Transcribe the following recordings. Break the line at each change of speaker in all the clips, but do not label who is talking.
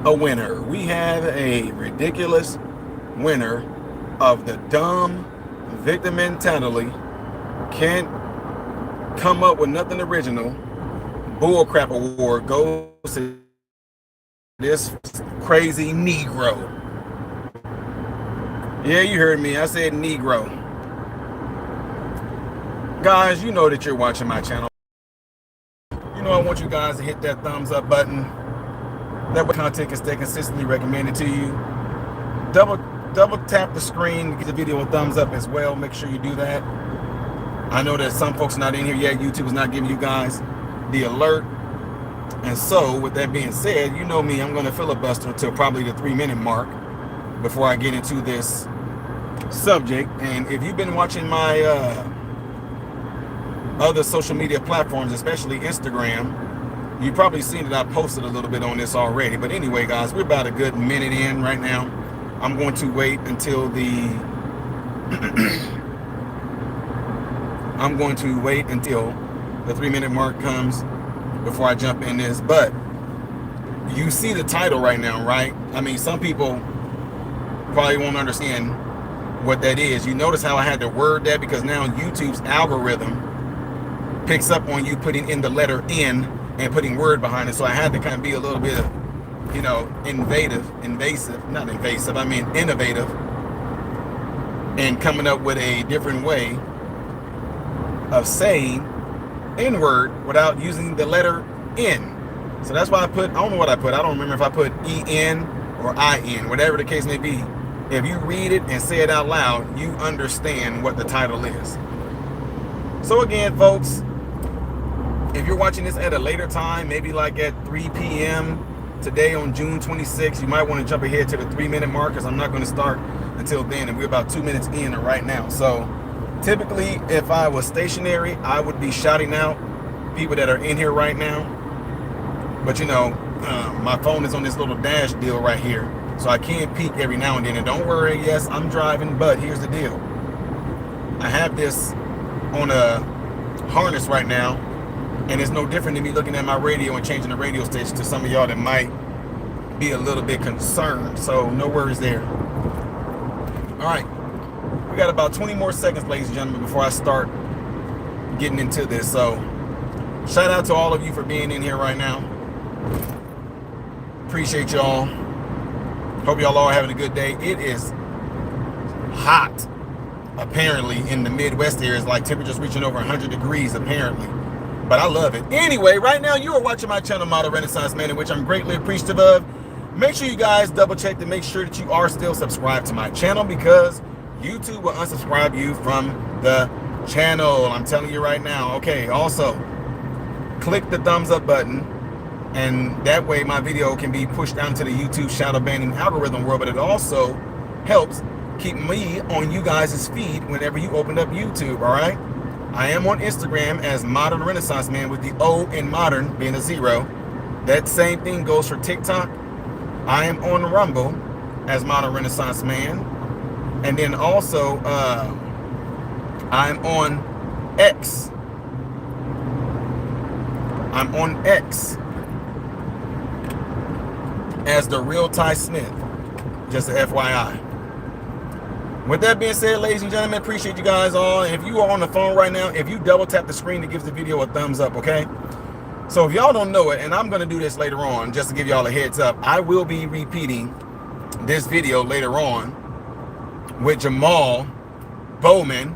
a winner. We have a ridiculous winner of the dumb victim mentality. Can't come up with nothing original. Bullcrap award goes to this crazy Negro. Yeah, you heard me. I said Negro. Guys, you know that you're watching my channel. You know I want you guys to hit that thumbs up button. That way content can stay consistently recommended to you. Double tap the screen to give the video a thumbs up as well. Make sure you do that. I know that some folks are not in here yet. YouTube is not giving you guys the alert. And so, with that being said, you know me, I'm going to filibuster until probably the 3-minute mark before I get into this subject. And if you've been watching my other social media platforms, especially Instagram, you've probably seen that I posted a little bit on this already. But anyway, guys, we're about a good minute in right now. I'm going to wait until the I'm going to wait until the 3-minute mark comes before I jump in this. But you see the title right now, right? I mean, some people probably won't understand what that is. You notice how I had to word that because now YouTube's algorithm picks up on you putting in the letter N and putting word behind it. So I had to kind of be a little bit of, you know, innovative, and coming up with a different way of saying N-word without using the letter N. So that's why I don't know what I put. I don't remember if I put E-N or I-N, whatever the case may be. If you read it and say it out loud, you understand what the title is. So again, folks, if you're watching this at a later time, maybe like at 3 p.m. today on June 26th, you might want to jump ahead to the 3-minute mark because I'm not going to start until then, and we're about 2 minutes in right now. So typically, if I was stationary, I would be shouting out people that are in here right now. But you know, my phone is on this little dash deal right here, so I can peek every now and then. And don't worry, yes, I'm driving, but here's the deal. I have this on a harness right now, and it's no different than me looking at my radio and changing the radio station to some of y'all that might be a little bit concerned. So no worries there. All right. We got about 20 more seconds, ladies and gentlemen, before I start getting into this. So shout out to all of you for being in here right now. Appreciate y'all. Hope y'all are having a good day. It is hot, apparently, in the Midwest here. It's like temperatures reaching over 100 degrees, apparently. But I love it. Anyway, right now you are watching my channel, Model Renaissance Man, in which I'm greatly appreciative of. Make sure you guys double check to make sure that you are still subscribed to my channel, because YouTube will unsubscribe you from the channel. I'm telling you right now. Okay, also, click the thumbs up button, and that way my video can be pushed down to the YouTube shadow banning algorithm world, but it also helps keep me on you guys' feed whenever you open up YouTube, all right? I am on Instagram as Modern Renaissance Man, with the O in modern being a 0. That same thing goes for TikTok. I am on Rumble as Modern Renaissance Man. And then also, I'm on X. I'm on X as the Real Ty Smith. Just a FYI. With that being said, ladies and gentlemen, appreciate you guys all. If you are on the phone right now, if you double tap the screen, it gives the video a thumbs up, okay? So if y'all don't know it, and I'm going to do this later on, just to give y'all a heads up, I will be repeating this video later on with Jamal Bowman,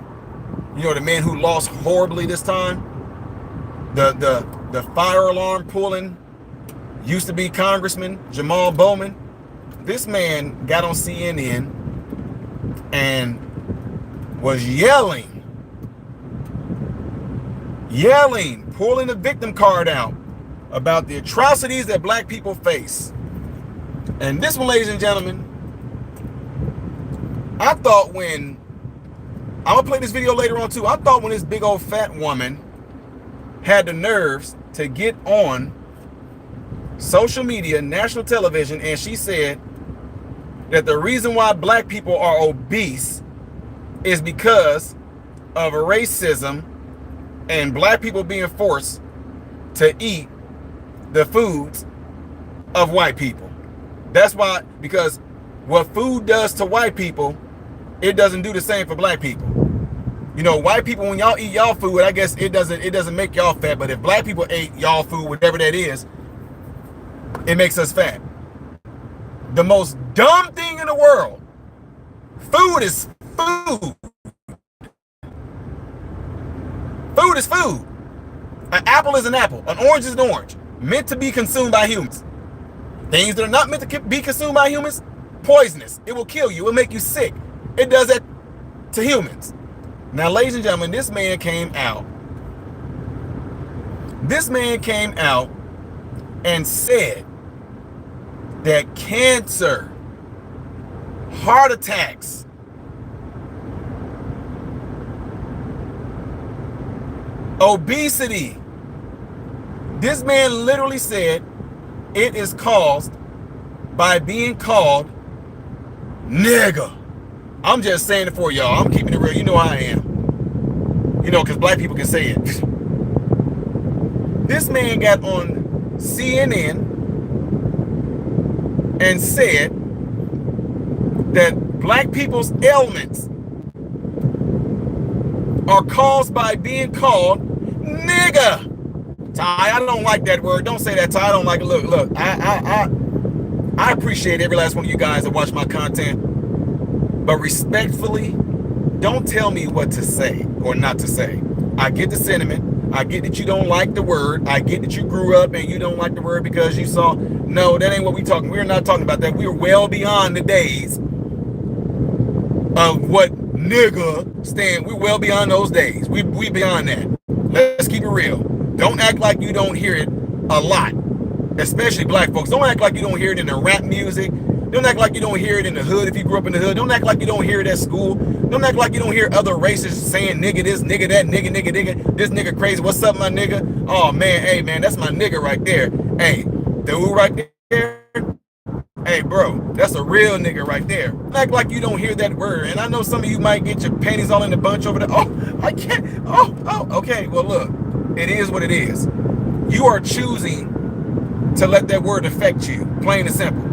you know, the man who lost horribly this time. The fire alarm pulling, used to be Congressman Jamal Bowman. This man got on CNN and was yelling, pulling the victim card out about the atrocities that black people face. And this one, ladies and gentlemen, I thought when, I'm gonna play this video later on too, I thought when this big old fat woman had the nerves to get on social media, national television, and she said that the reason why black people are obese is because of racism and black people being forced to eat the foods of white people. That's why, because what food does to white people, it doesn't do the same for black people. You know, white people, when y'all eat y'all food, I guess it doesn't make y'all fat. But if black people ate y'all food, whatever that is, it makes us fat. The most dumb thing in the world. Food is food. Food is food. An apple is an apple. An orange is an orange. Meant to be consumed by humans. Things that are not meant to be consumed by humans, poisonous. It will kill you. It will make you sick. It does that to humans. Now, ladies and gentlemen, this man came out. This man came out and said that cancer, heart attacks, obesity. This man literally said it is caused by being called nigga. I'm just saying it for y'all. I'm keeping it real. You know how I am. You know, because black people can say it. This man got on CNN and said that black people's ailments are caused by being called nigga. Ty, I don't like that word. Don't say that, Ty. I don't like it. Look. I appreciate every last one of you guys that watch my content. But respectfully, don't tell me what to say or not to say. I get the sentiment. I get that you don't like the word. I get that you grew up and you don't like the word because you saw. No, that ain't what we talking. We're not talking about that. We're well beyond the days of what nigga stand. We're well beyond those days. We beyond that. Let's keep it real. Don't act like you don't hear it a lot, especially black folks. Don't act like you don't hear it in the rap music. Don't act like you don't hear it in the hood if you grew up in the hood. Don't act like you don't hear it at school. Don't act like you don't hear other races saying nigga this, nigga that, nigga, this nigga crazy. What's up, my nigga? Oh, man, hey, man, that's my nigga right there. Hey, dude right there. Hey, bro, that's a real nigga right there. Don't act like you don't hear that word. And I know some of you might get your panties all in a bunch over there. Oh, I can't. Oh, okay. Well, look, it is what it is. You are choosing to let that word affect you, plain and simple.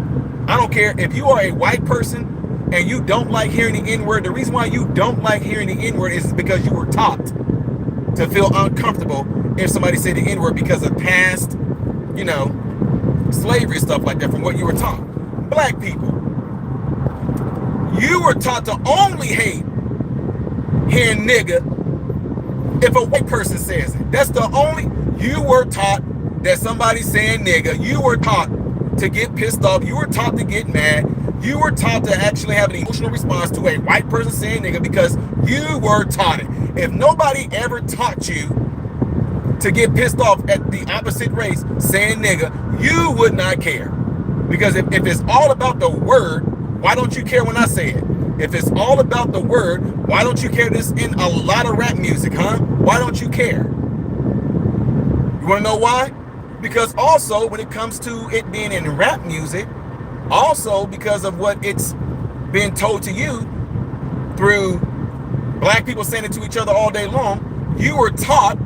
I don't care if you are a white person and you don't like hearing the N-word. The reason why you don't like hearing the N-word is because you were taught to feel uncomfortable if somebody said the N-word because of past, you know, slavery, stuff like that, from what you were taught. Black people, you were taught to only hate hearing nigga if a white person says it. That's the only, you were taught that somebody saying nigga, you were taught to get pissed off, you were taught to get mad, you were taught to actually have an emotional response to a white person saying nigga because you were taught it. If nobody ever taught you to get pissed off at the opposite race saying nigga, you would not care. Because if it's all about the word, why don't you care when I say it? If it's all about the word, why don't you care? This in a lot of rap music, huh? Why don't you care? You want to know why? Because also when it comes to it being in rap music, also because of what it's been told to you through black people saying it to each other all day long, you were taught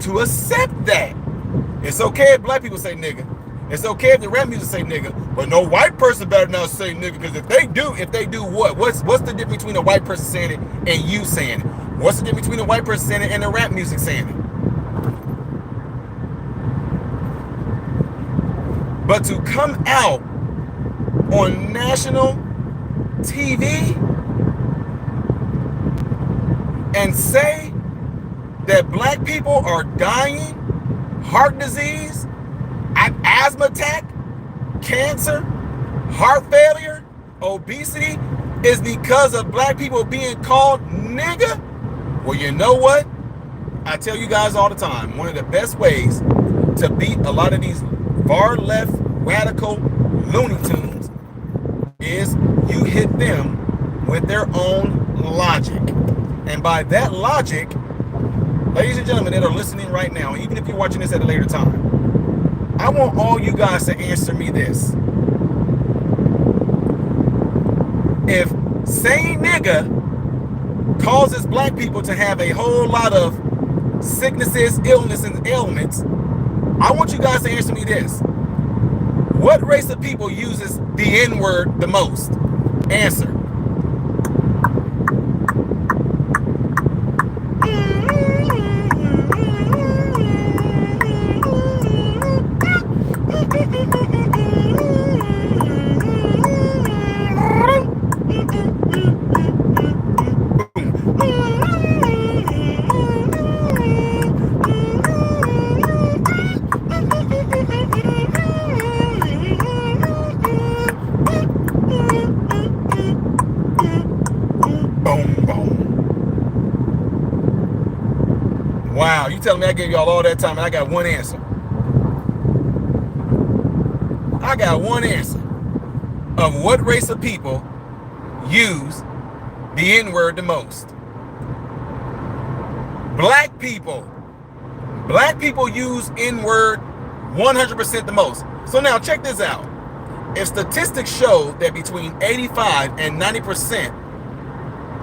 to accept that. It's okay if black people say nigga. It's okay if the rap music say nigga, but no white person better not say nigga, because if they do what? What's the difference between a white person saying it and you saying it? What's the difference between a white person saying it and the rap music saying it? But to come out on national TV and say that black people are dying, heart disease, asthma attack, cancer, heart failure, obesity is because of black people being called nigga? Well, you know what? I tell you guys all the time, one of the best ways to beat a lot of these far left radical Looney Tunes is you hit them with their own logic. And by that logic, ladies and gentlemen that are listening right now, even if you're watching this at a later time, I want all you guys to answer me this. If saying nigga causes black people to have a whole lot of sicknesses, illness, and ailments, I want you guys to answer me this. What race of people uses the N-word the most? Answer. Boom, boom. Wow, you telling me I gave y'all all that time and I got one answer? I got one answer of what race of people use the N-word the most. Black people. Black people use N-word 100% the most. So now check this out. If statistics show that between 85 and 90%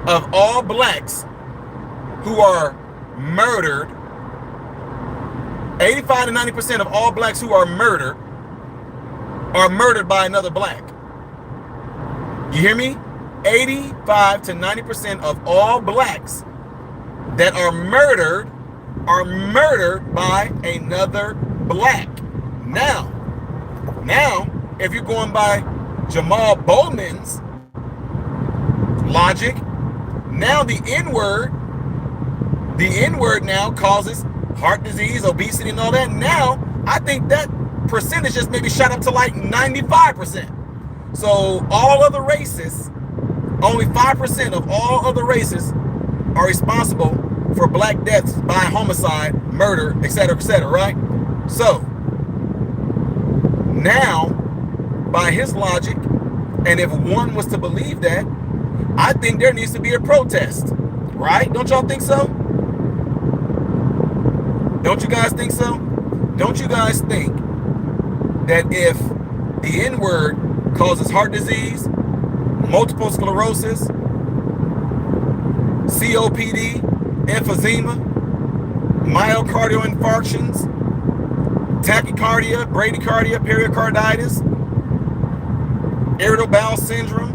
of all blacks who are murdered, 85 to 90% of all blacks who are murdered by another black. You hear me? 85 to 90% of all blacks that are murdered by another black. Now, if you're going by Jamal Bowman's logic, now the N-word now causes heart disease, obesity, and all that. Now, I think that percentage just maybe shot up to like 95%. So all other races, only 5% of all other races are responsible for black deaths by homicide, murder, etc., right? So now, by his logic, and if one was to believe that, I think there needs to be a protest, right? Don't y'all think so? Don't you guys think so? Don't you guys think that if the N-word causes heart disease, multiple sclerosis, COPD, emphysema, myocardial infarctions, tachycardia, bradycardia, pericarditis, irritable bowel syndrome,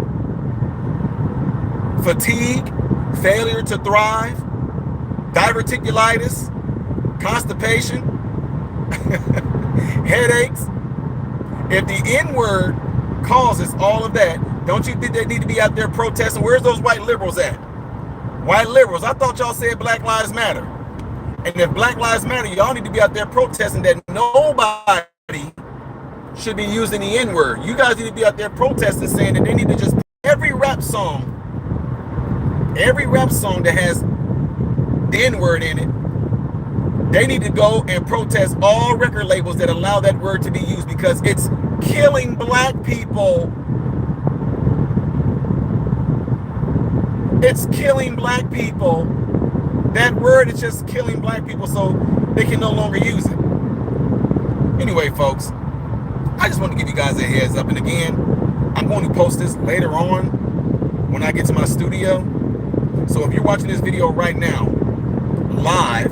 fatigue, failure to thrive, diverticulitis, constipation, headaches. If the N-word causes all of that, don't you think they need to be out there protesting? Where's those white liberals at? White liberals, I thought y'all said Black Lives Matter. And if Black Lives Matter, y'all need to be out there protesting that nobody should be using the N-word. You guys need to be out there protesting, saying that they need to just, every rap song that has the N-word in it, they need to go and protest all record labels that allow that word to be used, because it's killing black people. It's killing black people. That word is just killing black people, so they can no longer use it. Anyway, folks, I just want to give you guys a heads up. And again, I'm going to post this later on when I get to my studio. So if you're watching this video right now, live,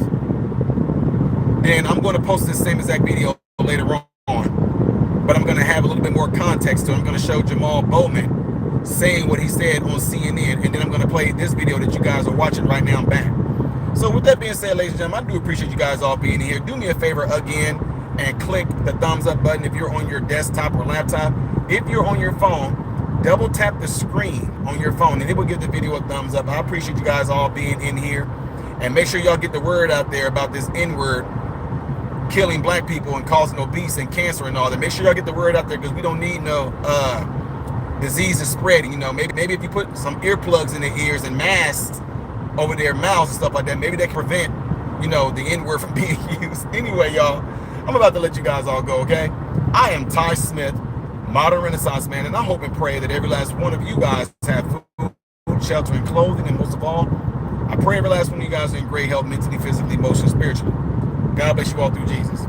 then I'm going to post this same exact video later on. But I'm going to have a little bit more context to it. I'm going to show Jamal Bowman saying what he said on CNN, and then I'm going to play this video that you guys are watching right now back. So with that being said, ladies and gentlemen, I do appreciate you guys all being here. Do me a favor again and click the thumbs up button if you're on your desktop or laptop. If you're on your phone, double tap the screen on your phone and it will give the video a thumbs up. I appreciate you guys all being in here, and make sure y'all get the word out there about this N-word killing black people and causing obesity and cancer and all that. Make sure y'all get the word out there, because we don't need no disease is spreading. You know, maybe if you put some earplugs in their ears and masks over their mouths and stuff like that, maybe that can prevent, you know, the N-word from being used. Anyway, y'all, I'm about to let you guys all go, okay? I am Ty Smith, Modern Renaissance Man, and I hope and pray that every last one of you guys have food, shelter, and clothing, and most of all, I pray every last one of you guys are in great health, mentally, physically, emotionally, spiritually. God bless you all through Jesus.